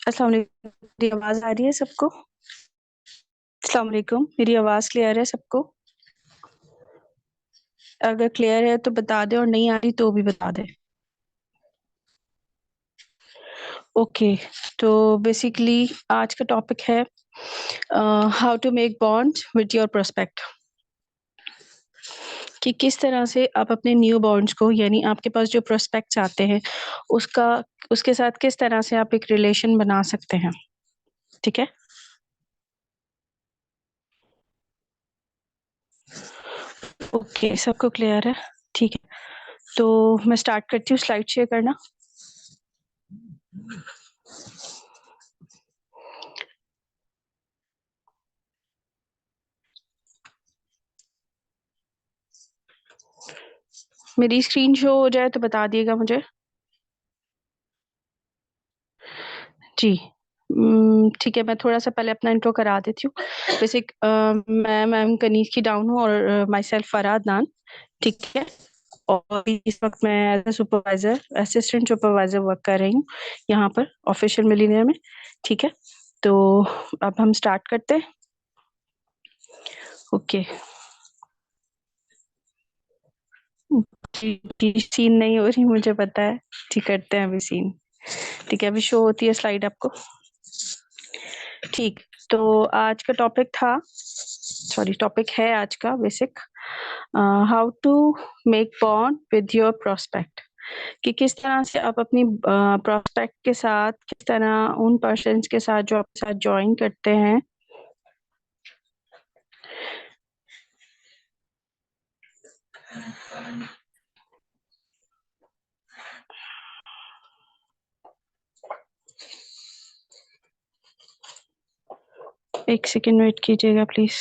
अस्सलाम वालेकुम। मेरी आवाज़ आ रही है सबको? अस्सलाम वालेकुम, मेरी आवाज़ क्लियर है सबको? अगर क्लियर है तो बता दें और नहीं आ रही तो भी बता दें। ओके, तो बेसिकली आज का टॉपिक है how to make bond with your prospect, कि किस तरह से आप अपने न्यू बॉन्ड्स को, यानी आपके पास जो प्रोस्पेक्ट्स आते हैं उसका उसके साथ किस तरह से आप एक रिलेशन बना सकते हैं। ठीक है, ओके, सबको क्लियर है? ठीक है, तो मैं स्टार्ट करती हूँ स्लाइड शेयर करना। मेरी स्क्रीन शो हो जाए तो बता दिएगा मुझे। जी, ठीक है, मैं थोड़ा-सा पहले अपना इंट्रो करा देती हूँ। बेसिक मैं मैम कनीज़ की डाउन हूँ और माय सेल्फ फरहाद नान, ठीक है? और अभी इस वक़्त मैं as a supervisor, assistant supervisor work कर रही हूँ, यहाँ पर ऑफिशियल मिलिनियर में, ठीक है? तो अब हम स्टार्ट करते हैं। ओके। जी, जी, सीन नहीं हो रही मुझे पता है। ठीक, करते हैं अभी सीन। ठीक है, अभी शो होती है स्लाइड आपको? ठीक, तो आज का टॉपिक है आज का basic how to make bond with your prospect, कि किस तरह से आप अपनी प्रोस्पेक्ट के साथ, किस तरह उन पर्सन्स के साथ जो आपके साथ जॉइन करते हैं, एक सेकेंड वेट कीजिएगा प्लीज।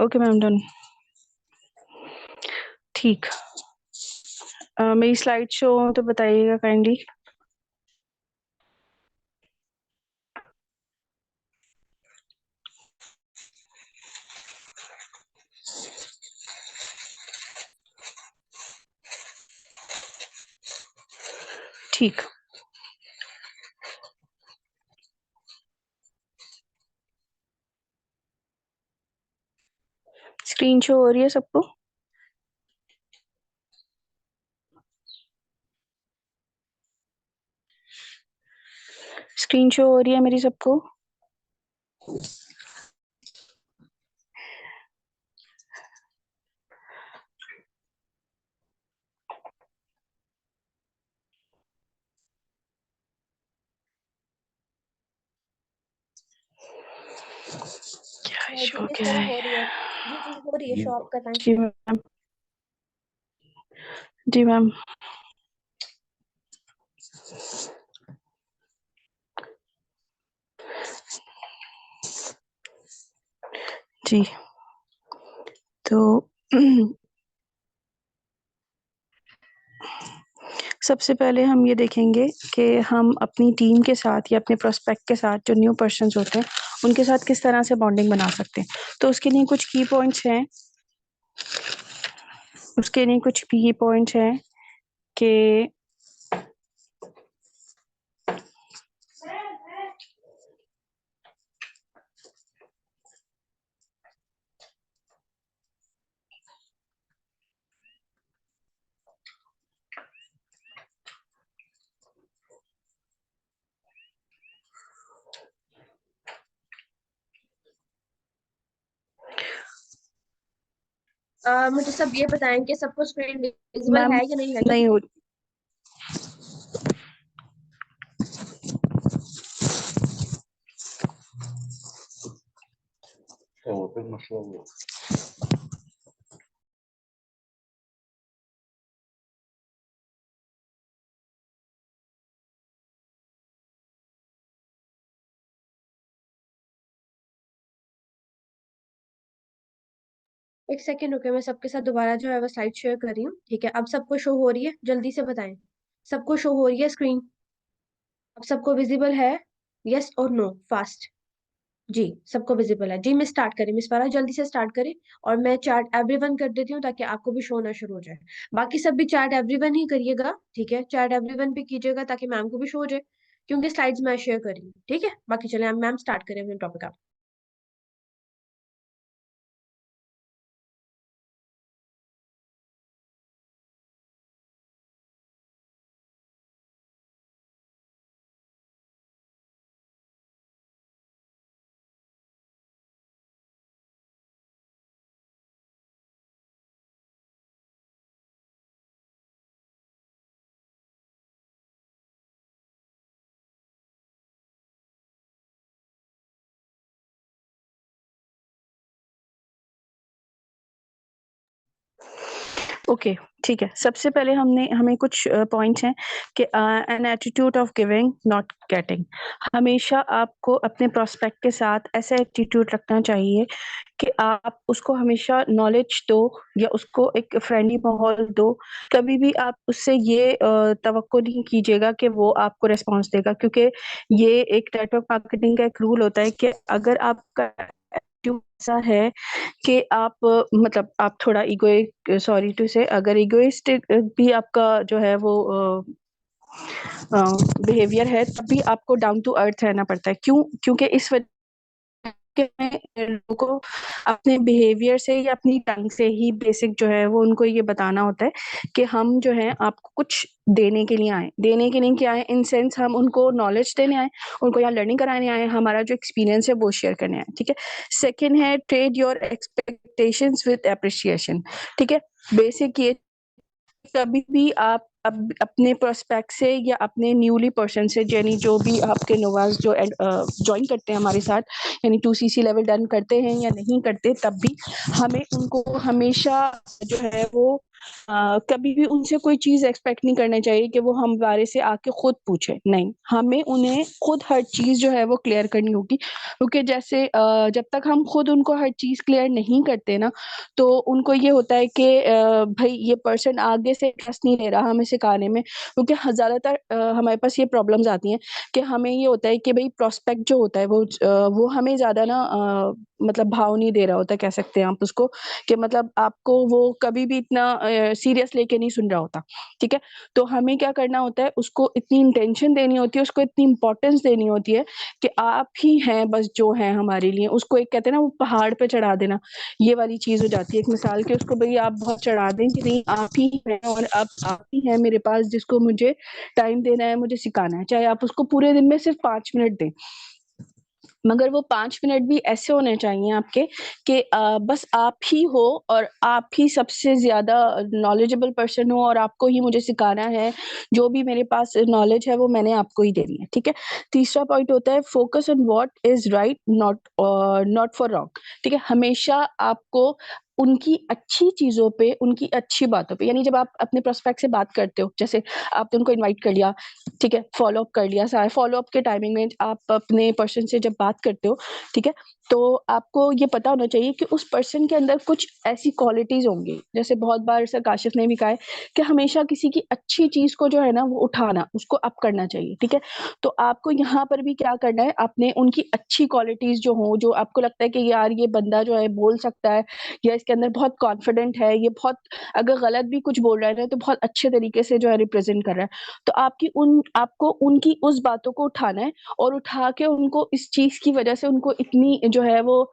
Okay ma'am, done. ठीक, मेरी स्लाइड शो तो बताइएगा काइंडली। ठीक, स्क्रीन शो हो रही है सबको? स्क्रीन शो हो रही है मेरी सबको? क्या जी इशू हो इस गया तरह है? हो रही है। जी जी हो रही है, शो आप कराएं। जी मैम, जी मैम। जी, तो सबसे पहले हम ये देखेंगे कि हम अपनी टीम के साथ या अपने प्रोस्पेक्ट के साथ जो न्यू पर्सन्स होते हैं उनके साथ किस तरह से बॉन्डिंग बना सकते हैं। तो उसके लिए कुछ की पॉइंट्स हैं, कि मुझे सब ये बताएं कि सबको स्क्रीन विजिबल मैम है या नहीं है। नहीं हो, एक सेकंड रुके, मैं सबके साथ दोबारा जो है वो स्लाइड शेयर कर रही हूँ। ठीक है, अब सबको शो हो रही है, जल्दी से बताएं। सबको शो हो रही है स्क्रीन? अब सबको विजिबल है? यस और नो, फास्ट। जी सबको विजिबल है। जी मैं स्टार्ट करें, मिस फारा जल्दी से स्टार्ट करें। और मैं चैट एवरीवन कर देती हूँ ताकि आपको भी शो होना शुरू हो जाए। बाकी सब भी चैट एवरीवन ही करिएगा, ठीक है? चैट एवरीवन पे कीजिएगा ताकि मैम को भी शो हो जाए, क्योंकि स्लाइड्स मैं शेयर कर रही हूँ, ठीक है? बाकी चले मैम स्टार्ट करें अपने टॉपिक आप। ओके, ठीक है। सबसे पहले हमें कुछ पॉइंट्स हैं कि an attitude of giving not getting. हमेशा आपको अपने प्रोस्पेक्ट के साथ ऐसा एटीट्यूड रखना चाहिए कि आप उसको हमेशा नॉलेज दो या उसको एक फ्रेंडली माहौल दो। कभी भी आप उससे ये तवक्को नहीं कीजिएगा कि वो आपको रिस्पॉन्स देगा, क्योंकि ये एक नेटवर्क मार्केटिंग का एक रूल होता है कि अगर आपका एटीट्यूड ऐसा है कि आप मतलब आप थोड़ा इगोइक सॉरी टू से अगर इगोइस्टिक भी आपका जो है वो बिहेवियर है, तब भी आपको डाउन टू अर्थ रहना पड़ता है। क्यों? क्योंकि इस वजह के लोगों को अपने बिहेवियर से या अपनी टंग से ही बेसिक जो है वो उनको ये बताना होता है कि हम जो है आपको कुछ देने के लिए आए। देने के लिए क्या आए? इन सेंस हम उनको नॉलेज देने आए, उनको यहाँ लर्निंग कराने आए, हमारा जो एक्सपीरियंस है वो शेयर करने आए, ठीक है? सेकंड है trade your expectations with appreciation, ठीक है? बेसिक ये कभी भी आप अब अपने प्रोस्पेक्ट से या अपने न्यूली पर्सन से, यानी जो भी आपके नवाज जो ज्वाइन करते हैं हमारे साथ, यानी 2cc लेवल डन करते हैं या नहीं करते, तब भी हमें उनको हमेशा जो है वो कभी भी उनसे कोई चीज एक्सपेक्ट नहीं करना चाहिए कि वो हमारे से आके खुद पूछे। नहीं, हमें उन्हें खुद हर चीज जो है वो क्लियर करनी होगी, क्योंकि जैसे जब तक हम खुद उनको हर चीज क्लियर नहीं करते ना, तो उनको ये होता है कि भाई ये पर्सन आगे से इंटरेस्ट नहीं ले रहा हमें सिखाने में। क्योंकि ज़्यादातर हमारे पास ये प्रॉब्लम्स आती हैं कि हमें ये होता है कि भाई प्रोस्पेक्ट जो होता है वो हमें ज़्यादा ना मतलब भाव नहीं दे रहा होता, कह सकते हैं आप उसको, कि मतलब आपको वो कभी भी इतना सीरियस लेके नहीं सुन रहा होता, ठीक है? तो हमें क्या करना होता है, उसको इतनी इंटेंशन देनी होती है, उसको इतनी इंपॉर्टेंस देनी होती है कि आप ही हैं बस जो हैं हमारे लिए। उसको एक कहते हैं ना, वो पहाड़ पे चढ़ा देना, ये वाली चीज हो जाती है। एक मिसाल के उसको भाई आप बहुत चढ़ा दें कि नहीं, आप ही हैं और अब आप ही हैं मेरे पास जिसको मुझे टाइम देना है, मुझे सिखाना है, चाहे आप उसको पूरे दिन में सिर्फ 5 मिनट दें, मगर वो 5 मिनट भी ऐसे होने चाहिए आपके कि बस आप ही हो और आप ही सबसे ज्यादा नॉलेजेबल पर्सन हो और आपको ही मुझे सिखाना है। जो भी मेरे पास नॉलेज है वो मैंने आपको ही देनी है, ठीक है? तीसरा पॉइंट होता है focus on what is right, not not for wrong, ठीक है? हमेशा आपको उनकी अच्छी चीजों पे, उनकी अच्छी बातों पे, यानी जब आप अपने प्रोस्पेक्ट से बात करते हो, जैसे आपने उनको इनवाइट कर लिया, ठीक है, फॉलो अप कर लिया, सारे फॉलो अप के टाइमिंग में आप अपने पर्सन से जब बात करते हो, ठीक है, तो आपको ये पता होना चाहिए कि उस पर्सन के अंदर कुछ ऐसी क्वालिटीज होंगी। जैसे बहुत बार सर काशिफ ने भी कहा है कि हमेशा किसी की अच्छी चीज को जो है ना वो उठाना, उसको अप करना चाहिए, ठीक है? तो आपको यहाँ पर भी क्या करना है, आपने उनकी अच्छी क्वालिटीज जो हो, जो आपको लगता है कि यार ये बंदा जो है बोल सकता है या इसके अंदर बहुत कॉन्फिडेंट है, ये बहुत अगर गलत भी कुछ बोल रहा है ना तो बहुत अच्छे तरीके से जो है रिप्रेजेंट कर रहा है, तो आपको उनकी उस बातों को उठाना है और उठा के उनको इस चीज की वजह से उनको इतनी जो है वो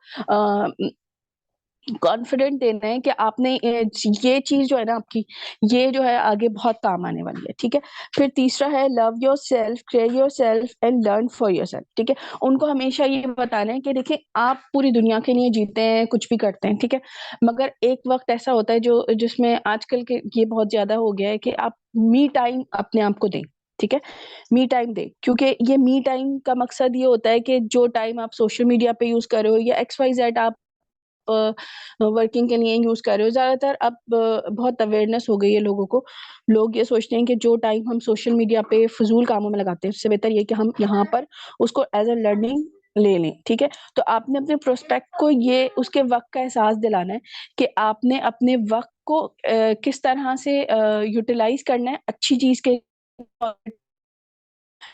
कॉन्फिडेंट देना है कि आपने ये चीज जो है ना आपकी, ये जो है आगे बहुत काम आने वाली है, ठीक है? फिर तीसरा है love your self, care your self and learn for your self, ठीक है? उनको हमेशा ये बताना है कि देखिए आप पूरी दुनिया के लिए जीते हैं, कुछ भी करते हैं, ठीक है, मगर एक वक्त ऐसा होता है जो जिसमें आजकल के ये बहुत ज्यादा हो गया है कि आप मी टाइम अपने आप को दें, ठीक है? मी टाइम दे, क्योंकि ये मी टाइम का मकसद ये होता है कि जो टाइम आप सोशल मीडिया पे यूज कर रहे हो या XYZ आप वर्किंग के लिए यूज कर रहे हो, ज्यादातर अब बहुत अवेयरनेस हो गई है लोगों को। लोग ये सोचते हैं कि जो टाइम हम सोशल मीडिया पे फजूल कामों में लगाते हैं, उससे बेहतर ये कि हम यहाँ पर उसको एज अ लर्निंग ले लें, ठीक है? तो आपने अपने प्रोस्पेक्ट को ये उसके वक्त का एहसास दिलाना है कि आपने अपने वक्त को किस तरह से यूटिलाइज करना है अच्छी चीज के।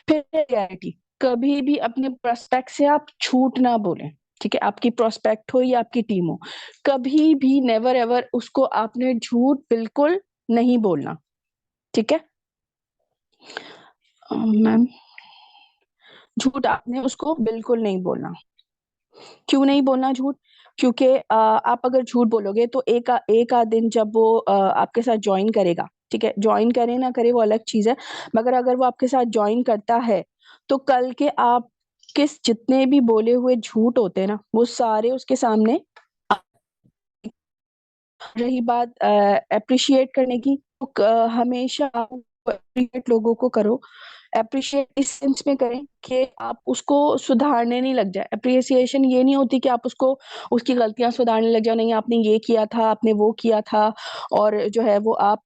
फिर रियलिटी, कभी भी अपने प्रोस्पेक्ट से आप झूठ ना बोलें, ठीक है? आपकी प्रोस्पेक्ट हो या आपकी टीम हो, कभी भी नेवर एवर उसको आपने झूठ बिल्कुल नहीं बोलना, ठीक है? मैम, झूठ आपने उसको बिल्कुल नहीं बोलना। क्यों नहीं बोलना झूठ? क्योंकि आप अगर झूठ बोलोगे तो एक आध दिन जब वो आपके साथ ज्वाइन करेगा, ठीक है? ज्वाइन करे ना करे वो अलग चीज है, मगर अगर वो आपके साथ ज्वाइन करता है तो कल के आप किस जितने भी बोले हुए झूठ होते हैं ना, वो सारे उसके सामने। रही बात अप्रिशिएट करने की, तो हमेशा अप्रिशिएट लोगों को करो। अप्रिशिएट इस सेंस में करें कि आप उसको सुधारने नहीं लग जाए। अप्रिसिएशन ये नहीं होती कि आप उसको उसकी गलतियां सुधारने लग जाओ, नहीं आपने ये किया था, आपने वो किया था, और जो है वो आप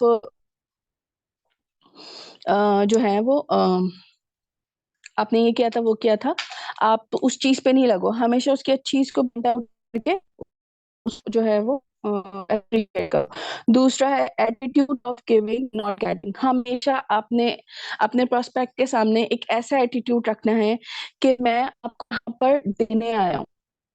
जो है वो आपने ये किया था, वो किया था, आप उस चीज पे नहीं लगो। हमेशा उसकी अच्छी चीज को point out करके उसको जो है वो appreciate करो। दूसरा है attitude of giving not getting. हमेशा आपने अपने प्रोस्पेक्ट के सामने एक ऐसा एटीट्यूड रखना है कि मैं आपको यहाँ पर देने आया हूँ,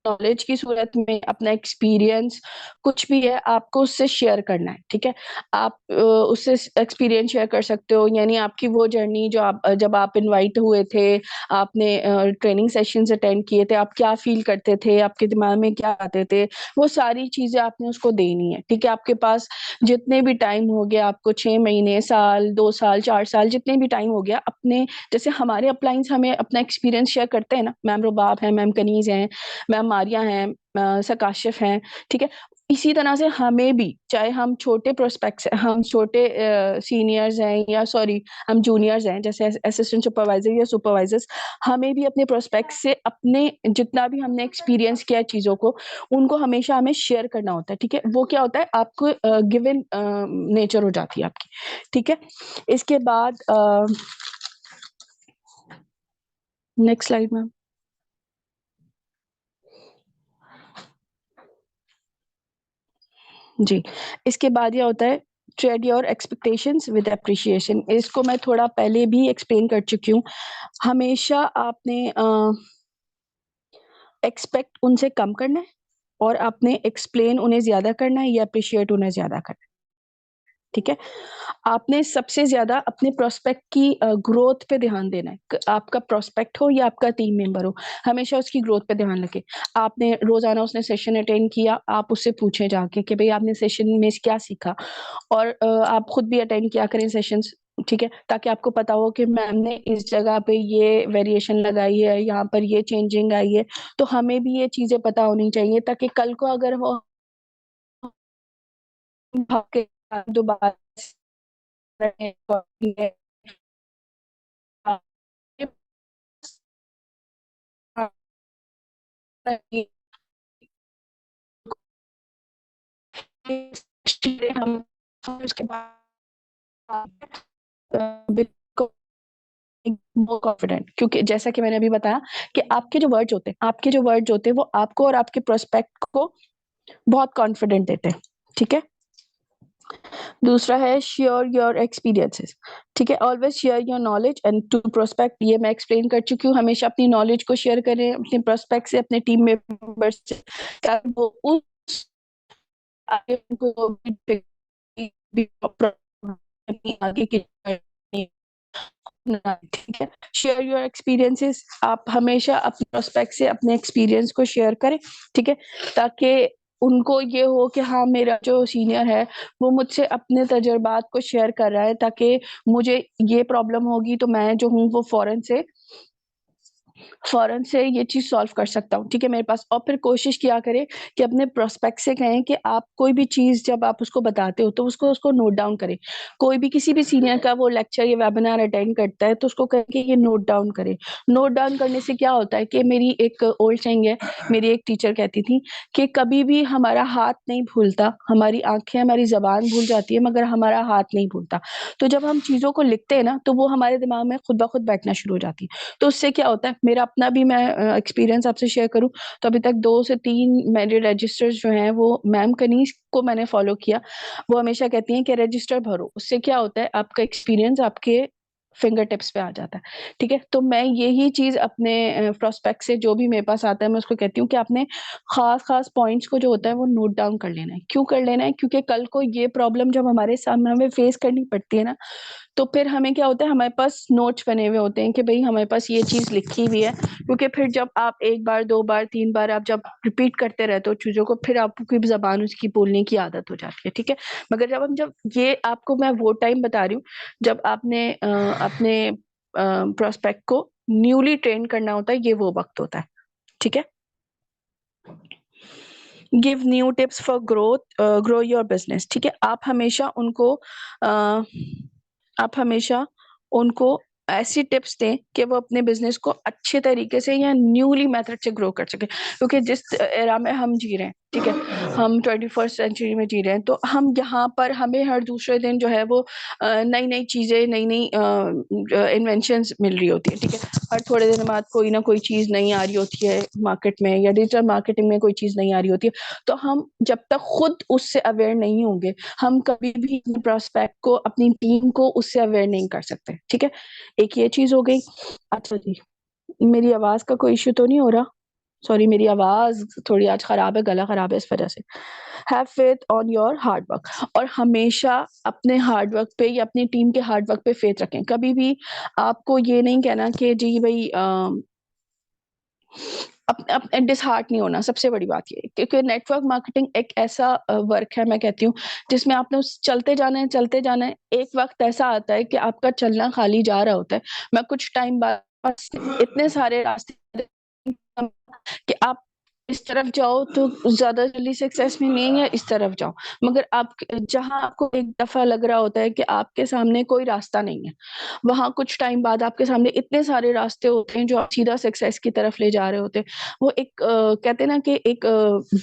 नॉलेज की सूरत में अपना एक्सपीरियंस कुछ भी है आपको उससे शेयर करना है, ठीक है? आप उससे एक्सपीरियंस शेयर कर सकते हो, यानी आपकी वो जर्नी जो आप जब आप इनवाइट हुए थे, आपने ट्रेनिंग सेशंस अटेंड किए थे, आप क्या फील करते थे, आपके दिमाग में क्या आते थे, वो सारी चीजें आपने उसको देनी है, ठीक है? आपके पास जितने भी टाइम हो गया, आपको 6 महीने, साल, 2 साल, 4 साल, जितने भी टाइम हो गया, अपने जैसे हमारे अपलाइंस हमें अपना एक्सपीरियंस शेयर करते हैं ना, मैम रुबाब है, मैम कनीज हैं, मैम मारिया हैं, सर काशिफ हैं, ठीक है? इसी तरह से हमें भी, चाहे हम छोटे प्रोस्पेक्ट्स, हम छोटे सीनियर्स हैं या सॉरी हम जूनियर्स हैं, जैसे असिस्टेंट सुपरवाइजर या सुपरवाइजर्स, हमें भी अपने प्रोस्पेक्ट से अपने जितना भी हमने एक्सपीरियंस किया चीज़ों को, उनको हमेशा हमें शेयर करना होता है, ठीक है? वो क्या होता है, आपको गिवन नेचर हो जाती है आपकी, ठीक है? इसके बाद नेक्स्ट स्लाइड मैम। जी, इसके बाद ये होता है trade your expectations with appreciation. इसको मैं थोड़ा पहले भी एक्सप्लेन कर चुकी हूँ। हमेशा आपने एक्सपेक्ट उनसे कम करना है और आपने एक्सप्लेन उन्हें ज्यादा करना है या अप्रिशिएट उन्हें ज्यादा करना है, ठीक है? आपने सबसे ज्यादा अपने प्रोस्पेक्ट की ग्रोथ पे ध्यान देना है। आपका प्रोस्पेक्ट हो या आपका टीम मेंबर हो, हमेशा उसकी ग्रोथ पे ध्यान रखें। आपने रोजाना उसने सेशन अटेंड किया, आप उससे पूछें जाके कि भाई आपने सेशन में क्या सीखा, और आप खुद भी अटेंड किया करें सेशंस, ठीक है? ताकि आपको पता हो कि मैम ने इस जगह पे ये वेरिएशन लगाई है, यहाँ पर ये चेंजिंग आई है, तो हमें भी ये चीजें पता होनी चाहिए, ताकि कल को अगर वो भाग के दोबारा हम उसके बाद बिल्कुल मोर कॉन्फिडेंट, क्योंकि जैसा कि मैंने अभी बताया कि आपके जो वर्ड्स होते हैं वो आपको और आपके प्रोस्पेक्ट को बहुत कॉन्फिडेंट देते हैं, ठीक है? दूसरा है शेयर योर एक्सपीरियंसेस, ठीक है? Always share your knowledge and to prospect, ये मैं एक्सप्लेन कर चुकी हूँ। हमेशा अपनी नॉलेज को शेयर करें अपने प्रोस्पेक्ट से, अपने टीम मेंबर्स से, ताकि वो उस आगे उनको भी आगे की ठीक है? शेयर योर एक्सपीरियंसेस, आप हमेशा अपने प्रोस्पेक्ट से अपने एक्सपीरियंस को शेयर करें, ठीक है? ताकि उनको ये हो कि हाँ, मेरा जो सीनियर है वो मुझसे अपने तजुर्बात को शेयर कर रहा है, ताकि मुझे ये प्रॉब्लम होगी तो मैं जो हूँ वो फौरन से ये चीज सॉल्व कर सकता हूँ, ठीक है, मेरे पास। और फिर कोशिश किया करें कि अपने प्रोस्पेक्ट से कहें कि आप कोई भी चीज जब आप उसको बताते हो तो उसको नोट डाउन करें। कोई भी किसी भी सीनियर का वो लेक्चर या वेबिनार अटेंड करता है तो उसको कहें कि ये नोट डाउन करे। नोट डाउन करने से क्या होता है कि मेरी एक ओल्ड सेइंग है, मेरी एक टीचर कहती थी कि कभी भी हमारा हाथ नहीं भूलता, हमारी आंखें हमारी जबान भूल जाती है मगर हमारा हाथ नहीं भूलता। तो जब हम चीजों को लिखते हैं ना तो वो हमारे दिमाग में खुद ब खुद बैठना शुरू हो जाती है। तो उससे क्या होता है, मेरा अपना भी मैं एक्सपीरियंस आपसे शेयर करूं तो अभी तक 2 से 3 मेरे रजिस्टर्स जो हैं वो मैम कनीज को मैंने फॉलो किया। वो हमेशा कहती हैं कि रजिस्टर भरो, उससे क्या होता है आपका एक्सपीरियंस आपके फिंगर टिप्स पे आ जाता है। ठीक है, तो मैं यही चीज अपने प्रोस्पेक्ट से जो भी मेरे पास आता है मैं उसको कहती हूँ कि आपने खास खास पॉइंट्स को जो होता है वो नोट डाउन कर लेना है। क्यों कर लेना है? क्योंकि कल को ये प्रॉब्लम जब हमारे सामने हमें फेस करनी पड़ती है ना, तो फिर हमें क्या होता है, हमारे पास नोट्स बने हुए होते हैं कि भाई हमारे पास ये चीज लिखी हुई है। क्योंकि फिर जब आप एक बार, दो बार, तीन बार आप जब रिपीट करते रहते हो चीजों को, फिर आपकी जबान उसकी बोलने की आदत हो जाती है। ठीक है, मगर जब ये आपको मैं वो टाइम बता रही हूँ जब आपने अपने प्रोस्पेक्ट को न्यूली ट्रेन करना होता है, ये वो वक्त होता है। ठीक है, give new tips for grow your business. ठीक है, आप हमेशा उनको ऐसी टिप्स दें कि वो अपने बिजनेस को अच्छे तरीके से या न्यूली मेथड से ग्रो कर सके। क्योंकि जिस एरा में हम जी रहे हैं, ठीक है, हम 21st सेंचुरी में जी रहे हैं, तो हम यहाँ पर हमें हर दूसरे दिन जो है वो नई नई चीजें, नई नई इन्वेंशंस मिल रही होती है। ठीक है, हर थोड़े दिन बाद कोई ना कोई चीज नई आ रही होती है मार्केट में, या डिजिटल मार्केटिंग में कोई चीज नई आ रही होती है। तो हम जब तक खुद उससे अवेयर नहीं होंगे, हम कभी भी अपने प्रोस्पेक्ट को, अपनी टीम को उससे अवेयर नहीं कर सकते। ठीक है, एक ये चीज हो गई। अच्छा जी, मेरी आवाज का कोई इश्यू तो नहीं हो रहा? सॉरी, मेरी आवाज थोड़ी आज खराब है, गला खराब है इस वजह से। Have faith on your hard work. और हमेशा अपने हार्ड वर्क पे या अपनी टीम के हार्ड वर्क पे फेथ रखें। कभी भी आपको ये नहीं कहना कि जी भाई डिसहार्ट नहीं होना। सबसे बड़ी बात ये, क्योंकि नेटवर्क मार्केटिंग एक ऐसा वर्क है, मैं कहती हूँ, जिसमें आपने उस चलते जाना है, चलते जाना है। एक वक्त ऐसा आता है कि आपका चलना खाली जा रहा होता है। मैं कुछ टाइम बाद इतने सारे रास्ते कि आप इस तरफ जाओ तो ज्यादा जल्दी सक्सेस में नहीं है, इस तरफ जाओ। मगर आप जहां आपको एक दफा लग रहा होता है कि आपके सामने कोई रास्ता नहीं है, वहां कुछ टाइम बाद आपके सामने इतने सारे रास्ते होते हैं जो आप सीधा सक्सेस की तरफ ले जा रहे होते हैं। वो एक कहते हैं ना कि एक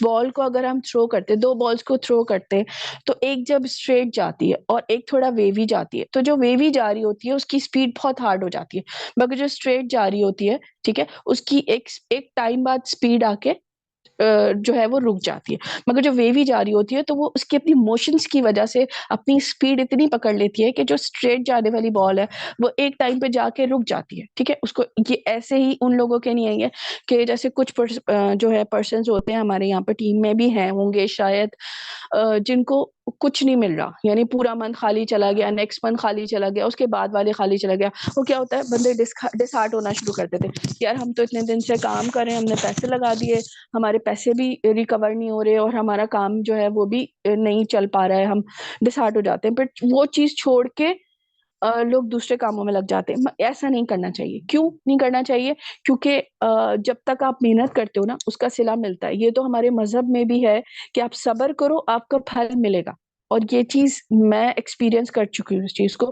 बॉल को अगर हम थ्रो करते, दो बॉल्स को थ्रो करते हैं, तो एक जब स्ट्रेट जाती है और एक थोड़ा वेवी जाती है, तो जो वेवी जा रही होती है उसकी स्पीड बहुत हार्ड हो जाती है। मगर जो स्ट्रेट जा रही होती है, ठीक है, उसकी एक टाइम बाद स्पीड आके जो है वो रुक जाती है। मगर जो वेवी जा रही होती है, तो वो उसकी अपनी मोशंस की वजह से अपनी स्पीड इतनी पकड़ लेती है कि जो स्ट्रेट जाने वाली बॉल है वो एक टाइम पे जाके रुक जाती है। ठीक है, उसको ये ऐसे ही उन लोगों के नहीं है कि जैसे कुछ जो है पर्सन होते हैं हमारे यहाँ पे टीम में भी हैं, होंगे शायद, जिनको कुछ नहीं मिल रहा, यानी पूरा मंथ खाली चला गया, नेक्स्ट मंथ खाली चला गया, उसके बाद वाले खाली चला गया। वो क्या होता है, बंदे डिसहार्ट होना शुरू कर देते हैं। यार हम तो इतने दिन से काम कर रहे हैं, हमने पैसे लगा दिए, हमारे पैसे भी रिकवर नहीं हो रहे और हमारा काम जो है वो भी नहीं चल पा रहा है, हम डिसहार्ट हो जाते हैं। बट वो चीज छोड़ के लोग दूसरे कामों में लग जाते हैं। ऐसा नहीं करना चाहिए। क्यों नहीं करना चाहिए? क्योंकि जब तक आप मेहनत करते हो ना, उसका सिला मिलता है। ये तो हमारे मजहब में भी है कि आप सब्र करो, आपका फल मिलेगा। और ये चीज मैं एक्सपीरियंस कर चुकी हूँ इस चीज को,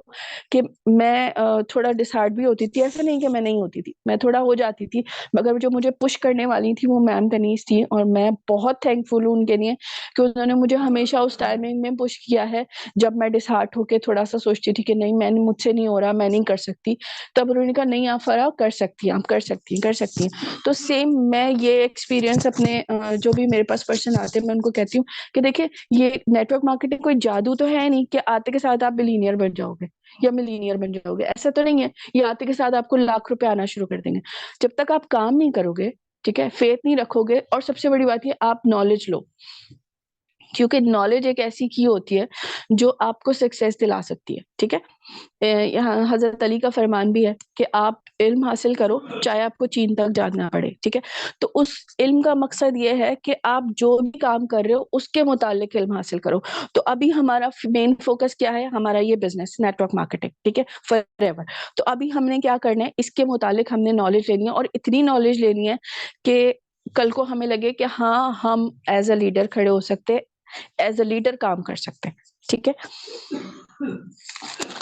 कि मैं थोड़ा डिसहार्ट भी होती थी। ऐसा नहीं कि मैं नहीं होती थी, मैं थोड़ा हो जाती थी। मगर जो मुझे पुश करने वाली थी वो मैम कनीज थी, और मैं बहुत थैंकफुल हूँ उनके लिए कि उन्होंने मुझे हमेशा उस टाइमिंग में पुश किया है जब मैं डिसहार्ट होके थोड़ा सा सोचती थी कि नहीं, मैंने मुझसे नहीं हो रहा, मैं नहीं कर सकती। तब उन्होंने कहा नहीं आप फरा कर सकती हैं, आप कर सकती हैं, कर सकती हैं। तो सेम मैं ये एक्सपीरियंस अपने जो भी मेरे पास पर्सन आते हैं मैं उनको कहती हूँ कि देखिए, ये नेटवर्क मार्केटिंग कोई जादू तो है नहीं कि आते के साथ आप बिलीनियर बन जाओगे या मिलीनियर बन जाओगे। ऐसा तो नहीं है ये आते के साथ आपको लाख रुपए आना शुरू कर देंगे। जब तक आप काम नहीं करोगे, ठीक है, फेथ नहीं रखोगे, और सबसे बड़ी बात ये, आप नॉलेज लो। क्योंकि नॉलेज एक ऐसी की होती है जो आपको सक्सेस दिला सकती है। ठीक है, यहाँ हजरत अली का फरमान भी है कि आप इल्म हासिल करो चाहे आपको चीन तक जाना पड़े। ठीक है, तो उस इल्म का मकसद ये है कि आप जो भी काम कर रहे हो उसके मुतालिक इल्म हासिल करो। तो अभी हमारा मेन फोकस क्या है? हमारा ये बिजनेस नेटवर्क मार्केटिंग। ठीक है, फॉरएवर। तो अभी हमने क्या करना है, इसके मुतालिक हमने नॉलेज लेनी है, और इतनी नॉलेज लेनी है कि कल को हमें लगे कि हाँ, हम एज अ लीडर खड़े हो सकते हैं, एज अ लीडर काम कर सकते हैं। ठीक है,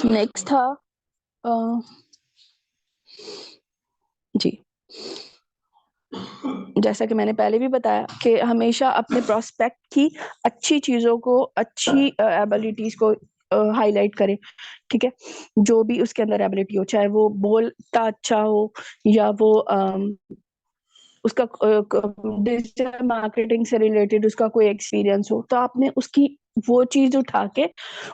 नेक्स्ट था अ, जी, जैसा कि मैंने पहले भी बताया कि हमेशा अपने प्रोस्पेक्ट की अच्छी चीजों को, अच्छी एबिलिटीज को हाईलाइट करें। ठीक है, जो भी उसके अंदर एबिलिटी हो, चाहे वो बोलता अच्छा हो या वो उसका डिजिटल मार्केटिंग से रिलेटेड उसका कोई एक्सपीरियंस हो, तो आपने उसकी वो चीज उठा के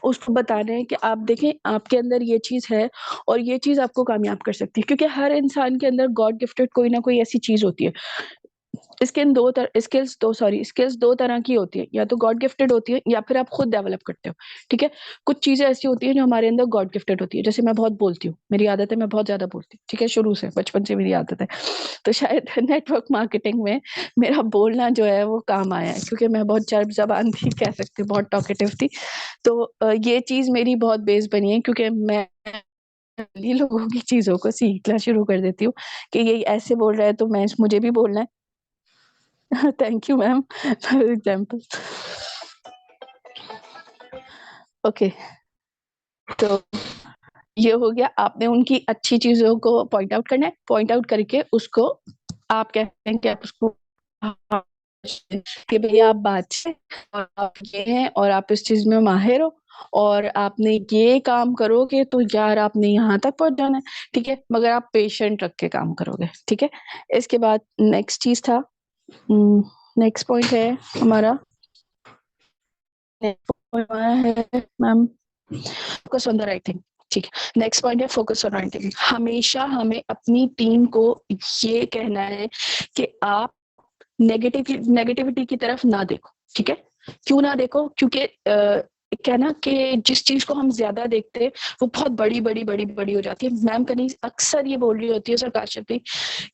उसको बताना है कि आप देखें आपके अंदर ये चीज है और ये चीज आपको कामयाब कर सकती है, क्योंकि हर इंसान के अंदर गॉड गिफ्टेड कोई ना कोई ऐसी चीज होती है। स्किल्स दो तरह की होती है, या तो गॉड गिफ्टेड होती है या फिर आप खुद डेवलप करते हो। ठीक है, कुछ चीजें ऐसी होती है जो हमारे अंदर गॉड गिफ्टेड होती है, जैसे मैं बहुत बोलती हूँ, मेरी आदत है, मैं बहुत ज्यादा बोलती हूँ। ठीक है, शुरू से बचपन से मेरी आदत है। तो शायद नेटवर्क मार्केटिंग में मेरा बोलना जो है वो काम आया है, क्योंकि मैं बहुत चर्ब जबान थी, कह सकते हैं बहुत टॉकेटिव थी। तो ये चीज मेरी बहुत बेस बनी है, क्योंकि मैं ये लोगों की चीजों को सीखना शुरू कर देती हूँ कि ये ऐसे बोल रहा है तो मैं मुझे भी बोलना है। Thank you ma'am for example. Okay, तो ये हो गया, आपने उनकी अच्छी चीजों को पॉइंट आउट करना है, पॉइंट आउट करके उसको आप कहते हैं कि आप उसको कि भैया आप बादशाह हैं, और आप ये हैं और आप इस चीज में माहिर हो, और आपने ये काम करोगे तो यार आपने यहाँ तक पहुंच जाना है। ठीक है, मगर आप पेशेंट रख के काम करोगे। ठीक है, इसके बाद नेक्स्ट चीज था, नेक्स्ट पॉइंट है हमारा, हमारा है ma'am focus on the right thing. ठीक है, नेक्स्ट पॉइंट है फोकस ऑन राइट थिंग। हमेशा हमें अपनी टीम को ये कहना है कि आप नेगेटिविटी की तरफ ना देखो। ठीक है, क्यों ना देखो? क्योंकि कहना कि जिस चीज को हम ज्यादा देखते हैं वो बहुत बड़ी बड़ी बड़ी बड़ी हो जाती है। मैम कहीं अक्सर ये बोल रही होती है सर काश्यप भी,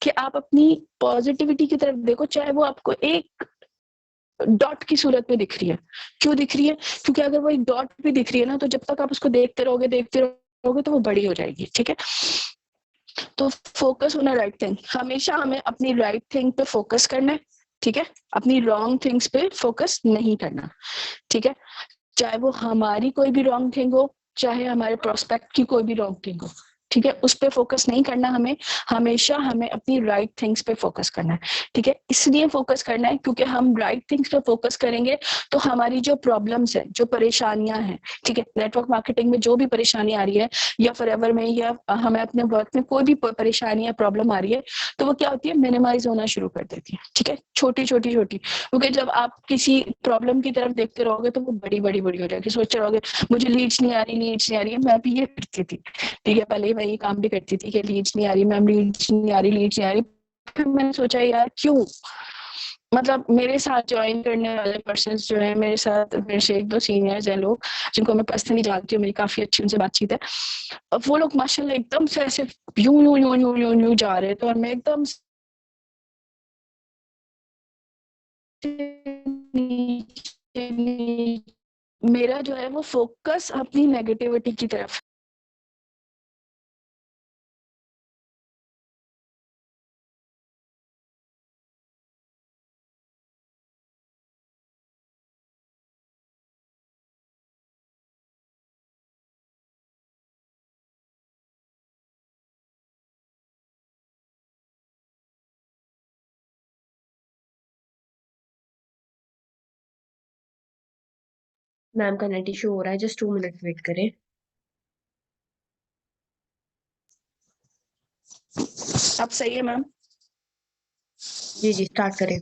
कि आप अपनी पॉजिटिविटी की तरफ देखो, चाहे वो आपको एक डॉट की सूरत में दिख रही है। क्यों दिख रही है? क्योंकि अगर वो एक डॉट भी दिख रही है ना, तो जब तक आप उसको देखते रहोगे तो वो बड़ी हो जाएगी। ठीक है, तो फोकस ऑन राइट थिंग। हमेशा हमें अपनी राइट थिंग पे फोकस करना है। ठीक है, अपनी रॉन्ग थिंग्स पे फोकस नहीं करना। ठीक है, चाहे वो हमारी कोई भी रॉन्ग थिंग हो, चाहे हमारे प्रोस्पेक्ट की कोई भी रॉन्ग थिंग हो। ठीक है, उस पे फोकस नहीं करना हमें, हमेशा हमें अपनी राइट थिंग्स पे फोकस करना है। ठीक है, इसलिए फोकस करना है क्योंकि हम राइट थिंग्स पे फोकस करेंगे तो हमारी जो प्रॉब्लम्स है, जो परेशानियां हैं, ठीक है, नेटवर्क मार्केटिंग में जो भी परेशानी आ रही है, या फॉरएवर में, या हमें अपने वर्क में कोई भी परेशानी या प्रॉब्लम आ रही है, तो वो क्या होती है, मिनिमाइज होना शुरू कर देती है। ठीक है, छोटी छोटी छोटी, क्योंकि जब आप किसी प्रॉब्लम की तरफ देखते रहोगे तो वो बड़ी बड़ी बड़ी हो जाएगी। सोचते रहोगे मुझे लीड्स नहीं आ रही, लीड्स नहीं आ रही है। मैं भी ये करती थी। ठीक है, पहले मैं ये काम भी करती थी कि लीड्स नहीं आ रही मैम, लीड्स नहीं आ रही, लीड्स नहीं आ रही। फिर मैंने सोचा यार क्यों, मतलब मेरे साथ ज्वाइन करने वाले पर्सन जो है, मेरे साथ मेरे से एक दो सीनियर्स हैं लोग, जिनको मैं पर्सनली जानती हूँ, मेरी काफी अच्छी उनसे बातचीत है। अब वो लोग माशाल्लाह एकदम से ऐसे यूं यूं यूं यूं यूं यूं जा रहे थे, और मैं एकदम मेरा जो है वो फोकस अपनी नेगेटिविटी की तरफ। मैम का नेट इशू हो रहा है, जस्ट 2 मिनट वेट करें। अब सही है मैम? जी जी, स्टार्ट करें।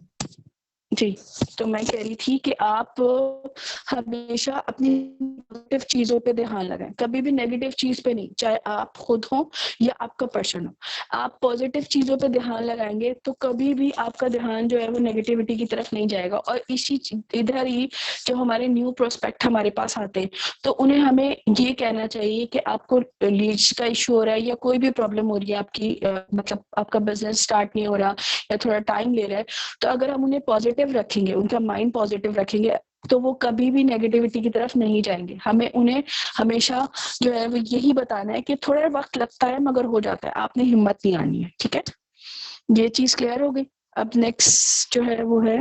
जी, तो मैं कह रही थी कि आप हमेशा अपनी पॉजिटिव चीजों पे ध्यान लगाएं, कभी भी नेगेटिव चीज पे नहीं, चाहे आप खुद हो या आपका पर्सन हो। आप पॉजिटिव चीजों पे ध्यान लगाएंगे तो कभी भी आपका ध्यान जो है वो नेगेटिविटी की तरफ नहीं जाएगा। और इधर ही जो हमारे न्यू प्रोस्पेक्ट हमारे पास आते हैं, तो उन्हें हमें ये कहना चाहिए कि आपको लीड्स का इशू हो रहा है या कोई भी प्रॉब्लम हो रही है आपकी, मतलब आपका बिजनेस स्टार्ट नहीं हो रहा या थोड़ा टाइम ले रहा है, तो अगर हम उन्हें पॉजिटिव रखेंगे, उनका माइंड पॉजिटिव रखेंगे, तो वो कभी भी नेगेटिविटी की तरफ नहीं जाएंगे। हमें उन्हें हमेशा जो है वो यही बताना है कि थोड़ा वक्त लगता है मगर हो जाता है, आपने हिम्मत नहीं आनी है। ठीक है, ये चीज क्लियर हो गई। अब नेक्स्ट जो है वो है,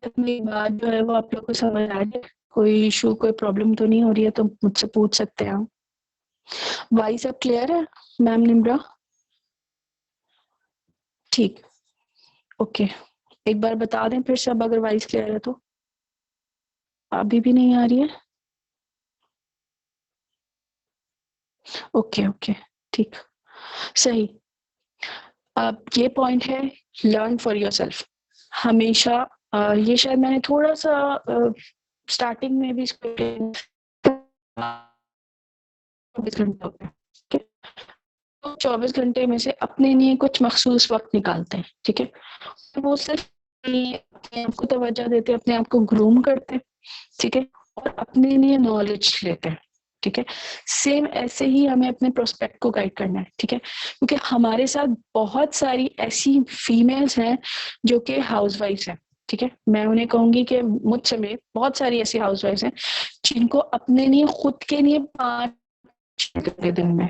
अपनी बात जो है वो आप लोग को समझ आ जाए, कोई इशू कोई प्रॉब्लम तो नहीं हो रही है, तो मुझसे पूछ सकते हैं आप। वाइस सब क्लियर है मैम निम्रा? ठीक, ओके, एक बार बता दें फिर सब, अगर वाइस क्लियर है तो। अभी भी नहीं आ रही है? ओके ओके, ठीक, सही। अब ये पॉइंट है, लर्न फॉर योर सेल्फ। हमेशा ये शायद मैंने थोड़ा सा स्टार्टिंग में भी इसको 24 घंटे होते हैं, ठीक है। तो 24 घंटे में से अपने लिए कुछ मखसूस वक्त निकालते हैं, ठीक है। वो सिर्फ अपने आप को तवज्जो देते हैं, अपने आप को ग्रूम करते हैं, ठीक है, और अपने लिए नॉलेज लेते हैं, ठीक है। सेम ऐसे ही हमें अपने प्रोस्पेक्ट को गाइड करना है, ठीक है, क्योंकि हमारे साथ बहुत सारी ऐसी फीमेल्स हैं जो कि हाउसवाइफ्स हैं, ठीक है। मैं उन्हें कहूंगी कि मुझ समेत बहुत सारी ऐसी हाउसवाइफ्स हैं जिनको अपने लिए खुद के लिए 5 दिन में,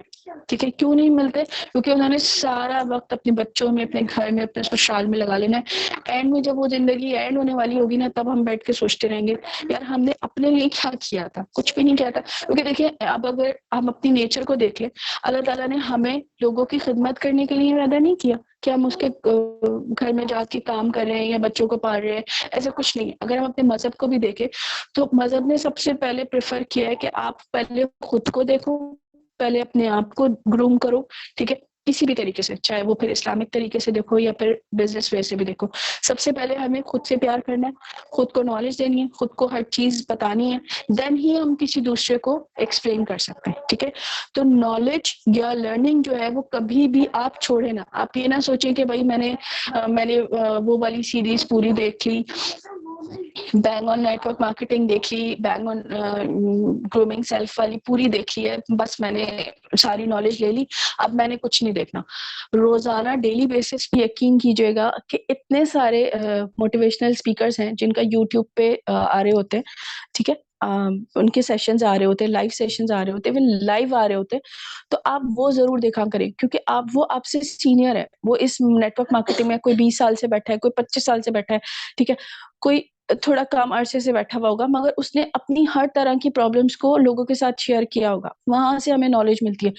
ठीक है, क्यों नहीं मिलते, क्योंकि उन्होंने सारा वक्त अपने बच्चों में, अपने घर में, अपने ससुराल में लगा लेना है। एंड में जब वो जिंदगी एंड होने वाली होगी ना, तब हम बैठ के सोचते रहेंगे यार हमने अपने लिए क्या किया था, कुछ भी नहीं किया था। क्योंकि देखिए अब अगर हम अपनी नेचर को देख लें, अल्लाह ताला ने हमें लोगों की खिदमत करने के लिए पैदा नहीं किया कि हम उसके घर में जाके काम कर रहे हैं या बच्चों को पाल रहे हैं, ऐसा कुछ नहीं है। अगर हम अपने मजहब को भी देखें तो मजहब ने सबसे पहले प्रेफर किया है कि आप पहले खुद को देखो, पहले अपने आप को ग्रूम करो, ठीक है, किसी भी तरीके से, चाहे वो फिर इस्लामिक तरीके से देखो या फिर बिजनेस वे से भी देखो। सबसे पहले हमें खुद से प्यार करना है, खुद को नॉलेज देनी है, खुद को हर चीज बतानी है, देन ही हम किसी दूसरे को एक्सप्लेन कर सकते हैं, ठीक है। तो नॉलेज या लर्निंग जो है वो कभी भी आप छोड़े ना। आप ये ना सोचें कि भाई मैंने वो वाली सीरीज पूरी देख ली, बैंग ऑन नेटवर्क मार्केटिंग देख ली, बैंग ऑन ग्रूमिंग सेल्फ वाली पूरी देख ली है, बस मैंने सारी नॉलेज ले ली, अब मैंने कुछ नहीं देखना। रोजाना डेली बेसिस पे यकीन कीजिएगा कि इतने सारे मोटिवेशनल स्पीकर्स हैं जिनका यूट्यूब पे आ रहे होते हैं, ठीक है। उनके सेशंस आ रहे होते हैं, लाइव सेशंस आ रहे होते हैं, वे लाइव आ रहे होते हैं, तो आप वो जरूर देखा करें, क्योंकि वो आपसे सीनियर है। वो इस नेटवर्क मार्केटिंग में कोई 20 साल से बैठा है, कोई 25 साल से बैठा है, ठीक है, कोई थोड़ा कम अरसे से बैठा हुआ होगा, मगर उसने अपनी हर तरह की प्रॉब्लम्स को लोगों के साथ शेयर किया होगा, वहां से हमें नॉलेज मिलती है।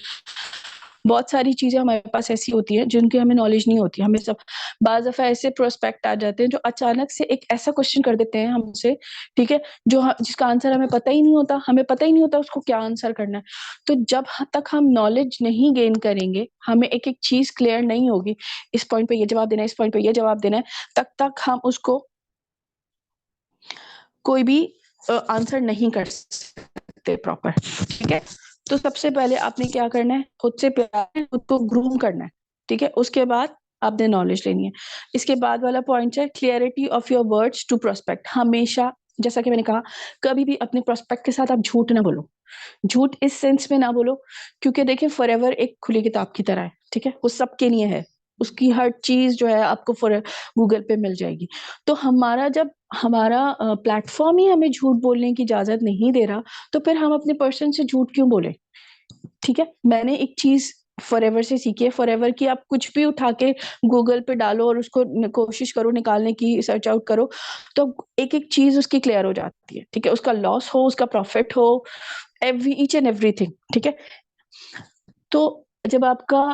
बहुत सारी चीजें हमारे पास ऐसी होती है जिनकी हमें नॉलेज नहीं होती। हमें सब बाज दफा ऐसे प्रोस्पेक्ट आ जाते हैं जो अचानक से एक ऐसा क्वेश्चन कर देते हैं हमसे, ठीक है, जिसका आंसर हमें पता ही नहीं होता, हमें पता ही नहीं होता उसको क्या आंसर करना है। तो जब तक हम नॉलेज नहीं गेन करेंगे, हमें एक एक चीज क्लियर नहीं होगी, इस पॉइंट पे ये जवाब देना है, इस पॉइंट पे ये जवाब देना है, तक हम उसको कोई भी आंसर नहीं कर सकते प्रॉपर, ठीक है। तो सबसे पहले आपने क्या करना है, खुद से प्यार, खुद को ग्रूम करना है, ठीक है। उसके बाद आपने नॉलेज लेनी है। इसके बाद वाला पॉइंट है clarity of your words to prospect. हमेशा, जैसा कि मैंने कहा, कभी भी अपने प्रोस्पेक्ट के साथ आप झूठ ना बोलो। झूठ इस सेंस में ना बोलो, क्योंकि देखिए फॉरएवर एक खुली किताब की तरह है, ठीक है, वो सबके लिए है, उसकी हर चीज जो है आपको फॉर गूगल पे मिल जाएगी। तो जब हमारा प्लेटफॉर्म ही हमें झूठ बोलने की इजाजत नहीं दे रहा, तो फिर हम अपने पर्सन से झूठ क्यों बोले, ठीक है। मैंने एक चीज फॉरएवर से सीखी है, फॉरएवर की आप कुछ भी उठा के गूगल पे डालो और उसको कोशिश करो निकालने की, सर्च आउट करो, तो एक एक चीज उसकी क्लियर हो जाती है, ठीक है। उसका लॉस हो, उसका प्रॉफिट हो, ईच एंड एवरीथिंग, ठीक है। तो जब आपका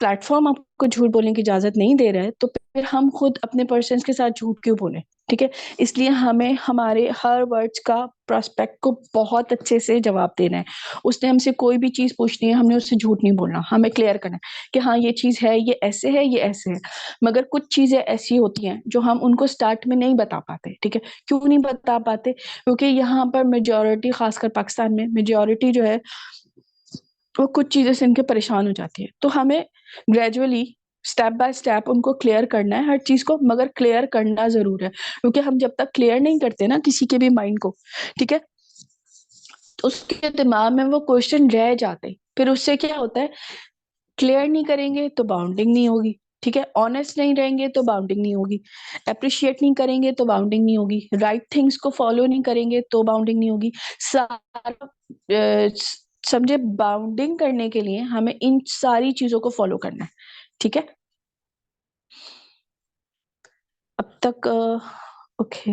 प्लेटफॉर्म आपको झूठ बोलने की इजाजत नहीं दे रहा है, तो फिर हम खुद अपने पर्सन के साथ झूठ क्यों बोले, ठीक है। इसलिए हमें हमारे हर वर्ड्स का प्रोस्पेक्ट को बहुत अच्छे से जवाब देना है। उसने हमसे कोई भी चीज पूछनी है, हमने उससे झूठ नहीं बोलना, हमें क्लियर करना है कि हाँ ये चीज है, ये ऐसे है, ये ऐसे है। मगर कुछ चीजें ऐसी होती हैं जो हम उनको स्टार्ट में नहीं बता पाते, ठीक है। क्यों नहीं बता पाते, क्योंकि यहाँ पर मेजोरिटी, खासकर पाकिस्तान में मेजोरिटी जो है वो कुछ चीजें से इनके परेशान हो जाती है। तो हमें ग्रेजुअली, स्टेप बाय स्टेप उनको क्लियर करना है हर चीज को, मगर क्लियर करना जरूर है, क्योंकि हम जब तक क्लियर नहीं करते ना किसी के भी माइंड को, ठीक है, तो उसके दिमाग में वो क्वेश्चन रह जाते। फिर उससे क्या होता है, क्लियर नहीं करेंगे तो बाउंडिंग नहीं होगी, ठीक है। ऑनेस्ट नहीं रहेंगे तो बाउंडिंग नहीं होगी, अप्रिशिएट नहीं करेंगे तो बाउंडिंग नहीं होगी, राइट थिंग्स को फॉलो नहीं करेंगे तो बाउंडिंग नहीं होगी। सारा समझे, बाउंडिंग करने के लिए हमें इन सारी चीजों को फॉलो करना है, ठीक है। अब तक ओके,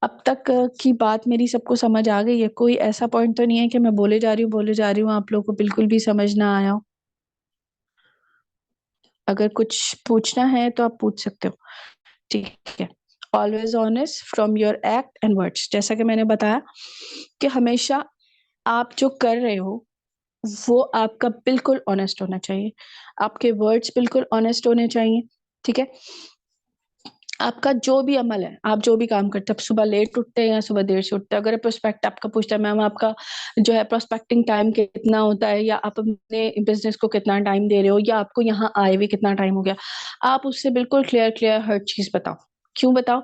अब तक की बात मेरी सबको समझ आ गई है? कोई ऐसा पॉइंट तो नहीं है कि मैं बोले जा रही हूँ आप लोगों को बिल्कुल भी समझ ना आया हो? अगर कुछ पूछना है तो आप पूछ सकते हो, ठीक है। Always honest from your act and words, जैसा कि मैंने बताया कि हमेशा आप जो कर रहे हो वो आपका बिल्कुल ऑनेस्ट होना चाहिए, आपके वर्ड्स बिल्कुल ऑनेस्ट होने चाहिए, ठीक है। आपका जो भी अमल है, आप जो भी काम करते हैं, आप सुबह लेट उठते हैं या सुबह देर से उठते हैं, अगर प्रोस्पेक्ट आपका पूछता है मैम आपका जो है प्रोस्पेक्टिंग टाइम कितना होता है, या आप अपने बिजनेस को कितना टाइम दे रहे हो, या आपको यहाँ आए हुए कितना टाइम हो गया, आप उससे बिल्कुल क्लियर क्लियर हर चीज बताओ। क्यों बताओ?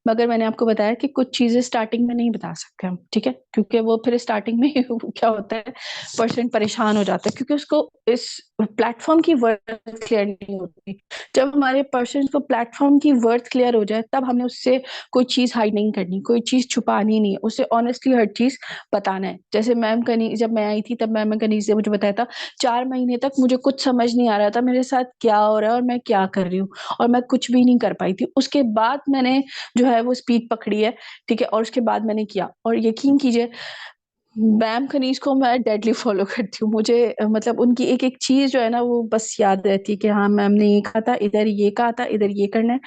मगर मैंने आपको बताया कि कुछ चीजें स्टार्टिंग में नहीं बता सकते हम, ठीक है, क्योंकि वो फिर स्टार्टिंग में क्या होता है, पर्सन परेशान हो जाता है क्योंकि उसको इस प्लेटफॉर्म की वर्थ क्लियर नहीं होती। जब हमारे पर्सन को प्लेटफॉर्म की वर्थ क्लियर हो जाए, तब हमने उससे कोई चीज हाइड नहीं करनी, कोई चीज छुपानी नहीं है, उसे ऑनेस्टली हर चीज बताना है। जैसे मैम कनी जब मैं आई थी तब मैम कनीज ने मुझे बताया था, 4 महीने तक मुझे कुछ समझ नहीं आ रहा था मेरे साथ क्या हो रहा है और मैं क्या कर रही हूँ, और मैं कुछ भी नहीं कर पाई थी। उसके बाद मैंने जो है वो स्पीड पकड़ी है, ठीक है, और उसके बाद मैंने किया, और यकीन कीजिए मैम खनीज को मैं डेडली फॉलो करती हूँ। मुझे मतलब उनकी एक एक चीज जो है ना वो बस याद रहती है कि हाँ मैम ने ये कहा था, इधर ये कहा था, इधर ये करना है।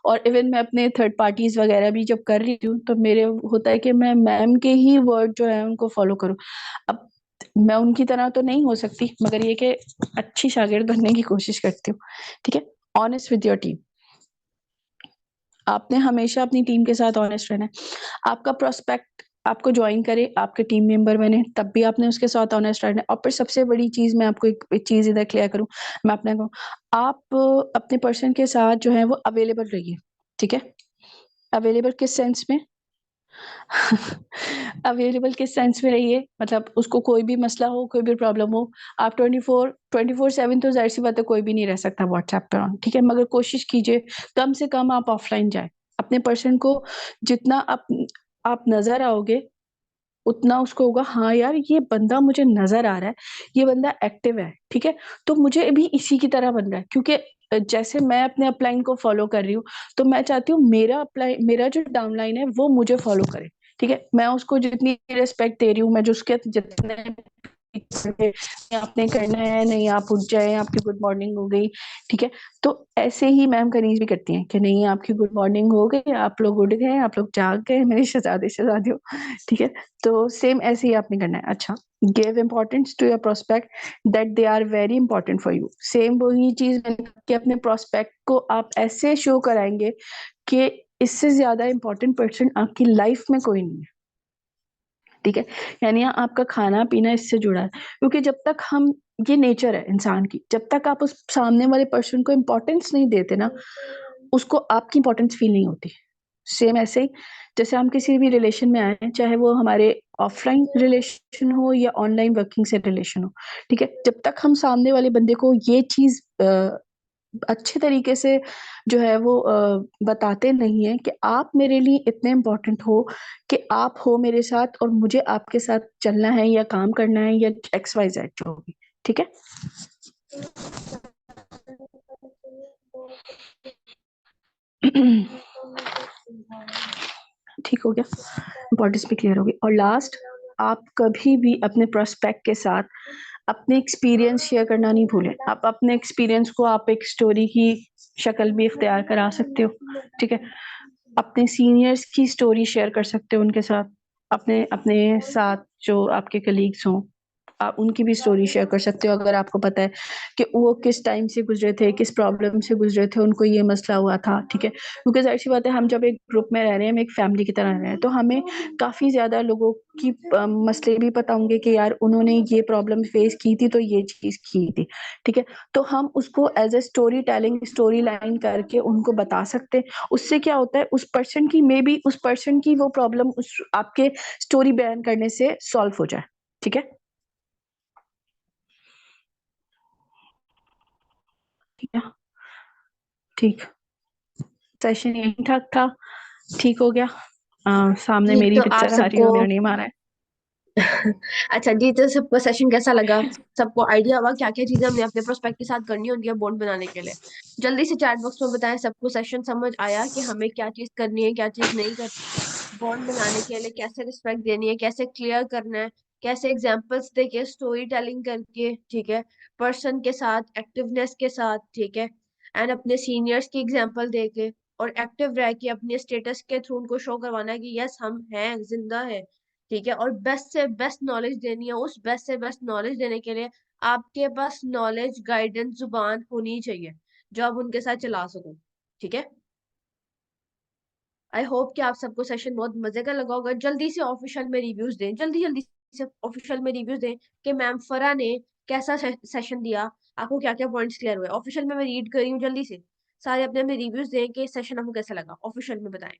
और इवन मैं अपने थर्ड पार्टीज वगैरह भी जब कर रही हूँ तो मेरे होता है कि मैं मैम के ही वर्ड जो है उनको फॉलो करूँ। अब मैं उनकी तरह तो नहीं हो सकती, मगर ये कि अच्छी शागिर्द बनने की कोशिश करती हूँ, ठीक है। ऑनेस्ट विद योर टीम, आपने हमेशा अपनी टीम के साथ ऑनेस्ट रहना है। आपका प्रोस्पेक्ट आपको ज्वाइन करे, आपके टीम मेंबर बने, तब भी आपने उसके साथ ऑनेस्ट रहना है। और फिर सबसे बड़ी चीज मैं आपको एक चीज इधर क्लियर करूं, मैं अपने को, आप अपने पर्सन के साथ जो है वो अवेलेबल रहिए, ठीक है। अवेलेबल किस सेंस में? अवेलेबल किस सेंस में रहिए, मतलब उसको कोई भी मसला हो, कोई भी प्रॉब्लम हो, आप 24/7 तो जाहिर सी बात है कोई भी नहीं रह सकता व्हाट्सएप पे ऑन, ठीक है, मगर कोशिश कीजिए कम से कम आप ऑफलाइन जाए। अपने पर्सन को जितना आप नजर आओगे, उतना उसको होगा हाँ यार ये बंदा मुझे नजर आ रहा है, ये बंदा एक्टिव है, ठीक है, तो मुझे भी इसी की तरह बनना है। क्योंकि जैसे मैं अपने अपलाइन को फॉलो कर रही हूँ, तो मैं चाहती हूँ मेरा अपलाइन, मेरा जो डाउनलाइन है वो मुझे फॉलो करे, ठीक है। मैं उसको जितनी रिस्पेक्ट दे रही हूँ, मैं जो उसके जितने आपने करना है, नहीं आप उठ जाए, आपकी गुड मॉर्निंग हो गई, ठीक है। तो ऐसे ही मैम कनीज भी करती हैं कि नहीं आपकी गुड मॉर्निंग हो गई, आप लोग उठ गए, आप लोग जाग गए, मेरे शहजादे शहजादियों, ठीक है। तो सेम ऐसे ही आपने करना है। अच्छा, give importance to your prospect that they are very important for you. Same वही चीज मैंने कहा कि अपने प्रोस्पेक्ट को आप ऐसे शो कराएंगे कि इससे ज्यादा इंपॉर्टेंट पर्सन आपकी लाइफ में कोई नहीं है, ठीक है। यानी आपका खाना पीना इससे जुड़ा है, क्योंकि जब तक हम, ये नेचर है इंसान की, जब तक आप उस सामने वाले पर्सन को इम्पोर्टेंस नहीं देते ना, उसको आपकी इंपॉर्टेंस फील नहीं होती। सेम ऐसे ही जैसे हम किसी भी रिलेशन में आए हैं, चाहे वो हमारे ऑफलाइन रिलेशन हो या ऑनलाइन वर्किंग से रिलेशन हो, ठीक है, जब तक हम सामने वाले बंदे को ये चीज अच्छे तरीके से जो है वो बताते नहीं है कि आप मेरे लिए इतने इम्पोर्टेंट हो, कि आप हो मेरे साथ और मुझे आपके साथ चलना है या काम करना है या XYZ जो भी, ठीक है। ठीक हो गया, इम्पोर्टेंस भी क्लियर होगी। और लास्ट, आप कभी भी अपने प्रोस्पेक्ट के साथ अपने एक्सपीरियंस शेयर करना नहीं भूलें। आप अपने एक्सपीरियंस को आप एक स्टोरी की शक्ल भी इख्तियार करा सकते हो, ठीक है। अपने सीनियर्स की स्टोरी शेयर कर सकते हो उनके साथ, अपने अपने साथ जो आपके कलीग्स हों, आप उनकी भी स्टोरी शेयर कर सकते हो, अगर आपको पता है कि वो किस टाइम से गुजरे थे, किस प्रॉब्लम से गुजरे थे, उनको ये मसला हुआ था, ठीक है। क्योंकि जाहिर सी बात है हम जब एक ग्रुप में रह रहे हैं, हम एक फैमिली की तरह रह रहे हैं, तो हमें काफी ज्यादा लोगों की मसले भी पता होंगे कि यार उन्होंने ये प्रॉब्लम फेस की थी तो ये चीज की थी, ठीक है। तो हम उसको as a story telling, story line करके उनको बता सकते हैं। उससे क्या होता है, उस पर्सन की मे बी उस पर्सन की वो प्रॉब्लम उस आपके स्टोरी बयान करने से सॉल्व हो जाए, ठीक है। ठीक है, ठीक, सेशन यही ठीक था, ठीक हो गया। सामने जी मेरी तो आप पिक्चर आ रही है सबको और मेरा नेम आ रहा है। अच्छा जी, तो सबको सेशन कैसा लगा? सबको आइडिया हुआ क्या क्या चीजें हमने अपने प्रोस्पेक्ट के साथ करनी होती है बॉन्ड बनाने के लिए? जल्दी से चैट बॉक्स में बताएं। सबको सेशन समझ आया कि हमें क्या चीज करनी है, क्या चीज नहीं करनी? बॉन्ड बनाने के लिए कैसे रिस्पेक्ट देनी है, कैसे क्लियर करना है, कैसे एग्जांपल्स देके, स्टोरी टेलिंग करके, ठीक है, पर्सन के साथ, एक्टिवनेस के साथ, ठीक है, एंड अपने सीनियर्स की एग्जांपल देके और एक्टिव रह के अपने स्टेटस के थ्रू उनको शो करवाना है कि यस हम हैं, जिंदा है, ठीक है। और बेस्ट से बेस्ट नॉलेज देनी है। उस बेस्ट से बेस्ट नॉलेज देने के लिए आपके पास नॉलेज, गाइडेंस, जुबान होनी चाहिए जो आप उनके साथ चला सको, ठीक है। आई होप कि आप सबको सेशन बहुत मजे का लगा होगा। जल्दी से ऑफिशियल में रिव्यूज दें, जल्दी जल्दी से ऑफिशियल में रिव्यूज दें कि मैम फरा ने कैसा सेशन दिया, आपको क्या क्या पॉइंट्स क्लियर हुए। ऑफिशियल में मैं रीड कर रही हूँ, जल्दी से सारे अपने अपने रिव्यूज दें कि सेशन आपको कैसा लगा, ऑफिशियल में बताएं।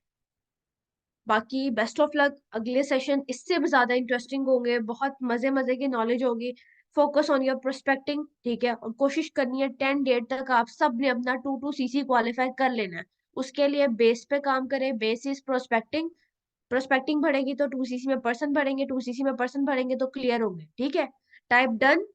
बाकी बेस्ट ऑफ लक, अगले सेशन इससे भी ज्यादा इंटरेस्टिंग होंगे, बहुत मजे मजे की नॉलेज होगी। फोकस ऑन योर प्रोस्पेक्टिंग, ठीक है, और कोशिश करनी है 10 डेट तक आप सब ने अपना 2 2 CC क्वालिफाई कर लेना है। उसके लिए बेस पे काम करें, बेस इज प्रोस्पेक्टिंग। प्रोस्पेक्टिंग बढ़ेगी तो 2 CC में पर्सन बढ़ेंगे, 2 CC में पर्सन बढ़ेंगे तो क्लियर होंगे, ठीक है। Type done.